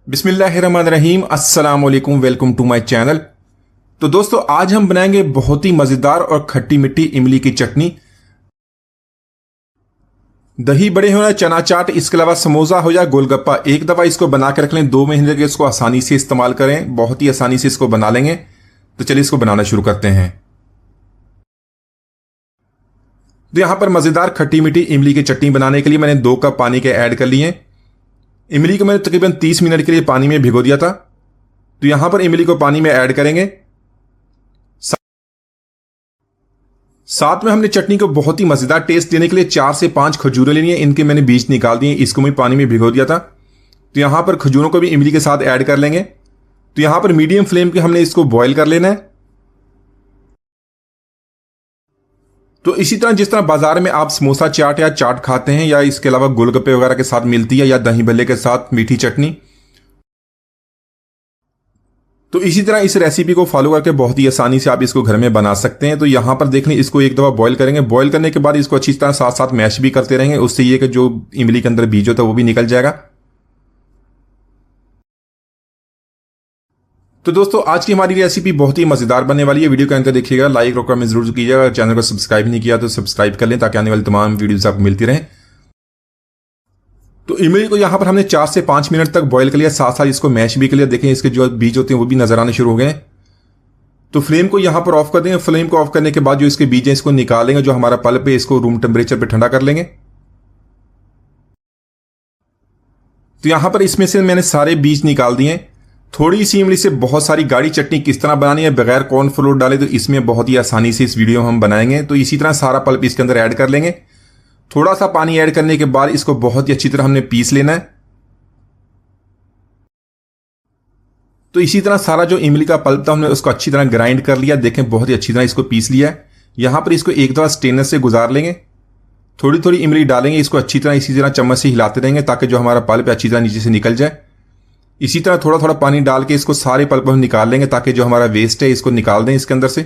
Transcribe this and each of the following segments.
बिस्मिल्लाहिर्रहमानिर्रहीम, अस्सलाम वालेकुम, वेलकम टू माय चैनल। तो दोस्तों, आज हम बनाएंगे बहुत ही मज़ेदार और खट्टी मिट्टी इमली की चटनी। दही बड़े हो या चना चाट, इसके अलावा समोसा हो या गोलगप्पा, एक दफ़ा इसको बना के रख लें, 2 महीने तक इसको आसानी से इस्तेमाल करें, बहुत ही आसानी से इसको बना लेंगे। तो चलिए इसको बनाना शुरू करते हैं। तो यहां पर मज़ेदार खट्टी मिट्टी इमली की चटनी बनाने के लिए मैंने 2 कप पानी के ऐड कर लिए। इमली को मैंने तकरीबन 30 मिनट के लिए पानी में भिगो दिया था। तो यहां पर इमली को पानी में ऐड करेंगे। साथ में हमने चटनी को बहुत ही मजेदार टेस्ट देने के लिए 4 से 5 खजूरें लेनी है। इनके मैंने बीज निकाल दिए, इसको मैं पानी में भिगो दिया था। तो यहां पर खजूरों को भी इमली के साथ ऐड कर लेंगे। तो यहां पर मीडियम फ्लेम पे हमने इसको बॉईल कर लेना है। तो इसी तरह जिस तरह बाजार में आप समोसा चाट या चाट खाते हैं, या इसके अलावा गोलगप्पे वगैरह के साथ मिलती है, या दही भल्ले के साथ मीठी चटनी, तो इसी तरह इस रेसिपी को फॉलो करके बहुत ही आसानी से आप इसको घर में बना सकते हैं। तो यहां पर देख लें, इसको एक दफा बॉईल करेंगे। बॉईल करने के बाद इसको अच्छी तरह साथ साथ मैश भी करते रहेंगे। उससे ये कि जो इमली के अंदर बीज होता है वो भी निकल जाएगा। तो दोस्तों, आज की हमारी रेसिपी बहुत ही मजेदार बनने वाली है। वीडियो के अंत तक देखिएगा, लाइक और कमेंट जरूर कीजिएगा। चैनल को सब्सक्राइब नहीं किया तो सब्सक्राइब कर लें, ताकि आने वाली तमाम वीडियोस आपको मिलती रहें। तो इमली को यहां पर हमने 4 से 5 मिनट तक बॉईल कर लिया, साथ साथ इसको मैश भी कर लिया। देखें, इसके जो बीज होते हैं वो भी नजर आने शुरू हो गए। तो फ्लेम को यहां पर ऑफ कर देंगे। फ्लेम को ऑफ करने के बाद जो इसके बीज हैं इसको निकालेंगे। जो हमारा पल्प है इसको रूम टेम्परेचर पर ठंडा कर लेंगे। तो यहां पर इसमें से मैंने सारे बीज निकाल दिए। थोड़ी सी इमली से बहुत सारी गाढ़ी चटनी किस तरह बनानी है बगैर कॉर्नफ्लोर डाले, तो इसमें बहुत ही आसानी से इस वीडियो में हम बनाएंगे। तो इसी तरह सारा पल्प इसके अंदर ऐड कर लेंगे। थोड़ा सा पानी ऐड करने के बाद इसको बहुत ही अच्छी तरह हमने पीस लेना है। तो इसी तरह सारा जो इमली का पल्प था हमने उसको अच्छी तरह ग्राइंड कर लिया। देखें, बहुत ही अच्छी तरह इसको पीस लिया है। यहां पर इसको एक दफा स्ट्रेनर से गुजार लेंगे। थोड़ी थोड़ी इमली डालेंगे, इसको अच्छी तरह इसी तरह चम्मच से हिलाते रहेंगे, ताकि जो हमारा पल्प है अच्छी तरह नीचे से निकल जाए। इसी तरह थोड़ा थोड़ा पानी डाल के इसको सारे पल्प हम निकाल लेंगे, ताकि जो हमारा वेस्ट है इसको निकाल दें इसके अंदर से।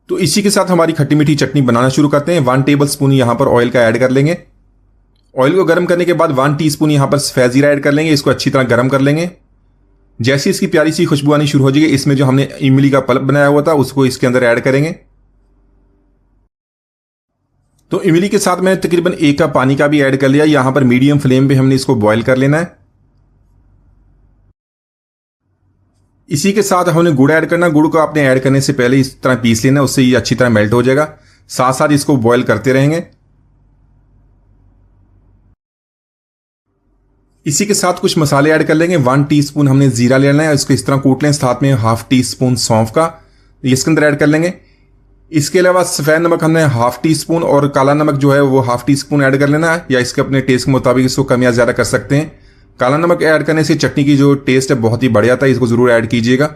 तो इसी के साथ हमारी खट्टी मीठी चटनी बनाना शुरू करते हैं। 1 टेबल स्पून यहां पर ऑयल का ऐड कर लेंगे। ऑयल को गर्म करने के बाद 1 टीस्पून यहां पर सफेद जीरा ऐड कर लेंगे। इसको अच्छी तरह गर्म कर लेंगे। जैसे इसकी प्यारी सी खुशबू आनी शुरू हो जाएगी, इसमें जो हमने इमली का पल्प बनाया हुआ था उसको इसके अंदर ऐड करेंगे। तो इमली के साथ मैंने तकरीबन 1 कप पानी का भी ऐड कर लिया। यहां पर मीडियम फ्लेम पे हमने इसको बॉईल कर लेना है। इसी के साथ हमने गुड़ ऐड करना। गुड़ को आपने ऐड करने से पहले इस तरह पीस लेना, उससे ये अच्छी तरह मेल्ट हो जाएगा। साथ साथ इसको बॉईल करते रहेंगे। इसी के साथ कुछ मसाले ऐड कर लेंगे। 1 टीस्पून हमने जीरा लेना है, इसको इस तरह कूट लें। साथ में 1/2 टीस्पून सौंफ का इसके अंदर ऐड कर लेंगे। इसके अलावा सफेद नमक हमने 1/2 टीस्पून, और काला नमक जो है वो 1/2 टीस्पून ऐड कर लेना है, या इसके अपने टेस्ट के मुताबिक इसको कम या ज्यादा कर सकते हैं। काला नमक ऐड करने से चटनी की जो टेस्ट है बहुत ही बढ़ जाता है, इसको जरूर ऐड कीजिएगा।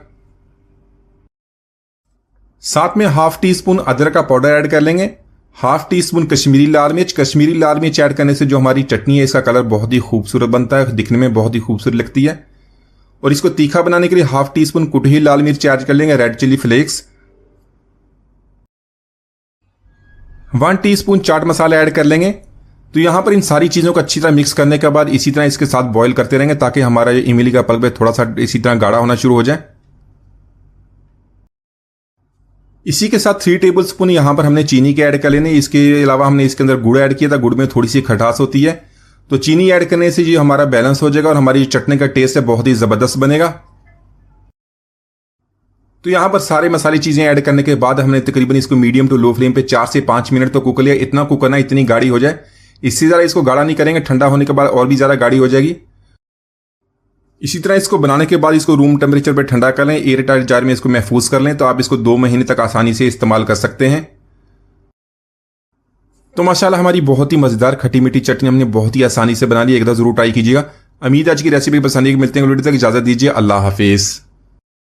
साथ में 1/2 टीस्पून अदरक का पाउडर ऐड कर लेंगे। 1/2 टीस्पून कश्मीरी लाल मिर्च। कश्मीरी लाल मिर्च ऐड करने से जो हमारी चटनी है इसका कलर बहुत ही खूबसूरत बनता है, दिखने में बहुत ही खूबसूरत लगती है। और इसको तीखा बनाने के लिए 1/2 टीस्पून कुटी हुई लाल मिर्च ऐड कर लेंगे, red chilli flakes. 1 teaspoon chaat masala add कर लेंगे। तो यहां पर इन सारी चीजों को अच्छी तरह मिक्स करने के बाद इसी तरह इसके साथ बॉईल करते रहेंगे, ताकि हमारा जो इमली का पल्प है थोड़ा सा इसी तरह गाढ़ा होना शुरू हो जाए। इसी के साथ 3 टेबल स्पून यहां पर हमने चीनी के ऐड कर लेने। इसके अलावा हमने इसके अंदर गुड़ ऐड किया था। गुड़ में थोड़ी सी खटास होती है, तो चीनी ऐड करने से जो हमारा बैलेंस हो जाएगा और हमारी चटनी का टेस्ट है बहुत ही जबरदस्त बनेगा। तो यहां पर सारे मसाले चीजें ऐड करने के बाद हमने तकरीबन इसको मीडियम टू लो फ्लेम पे 4 से 5 मिनट तो कुक लिया। इतना कुक करना इतनी गाढ़ी हो जाए, इससे ज्यादा इसको गाढ़ा नहीं करेंगे, ठंडा होने के बाद और भी ज्यादा गाढ़ी हो जाएगी। इसी तरह इसको बनाने के बाद इसको रूम टेम्परेचर पर ठंडा कर लें, एयर टाइट जार में इसको महफूज कर लें। तो आप इसको 2 महीने तक आसानी से इस्तेमाल कर सकते हैं। तो माशाल्लाह हमारी बहुत ही मजेदार खट्टी मीठी चटनी हमने बहुत ही आसानी से बना ली। एक बार जरूर ट्राई कीजिएगा। उम्मीद है आज की रेसिपी पसंद आएगी। मिलते हैं वीडियो तक, इजाजत दीजिए। अल्लाह हाफिज।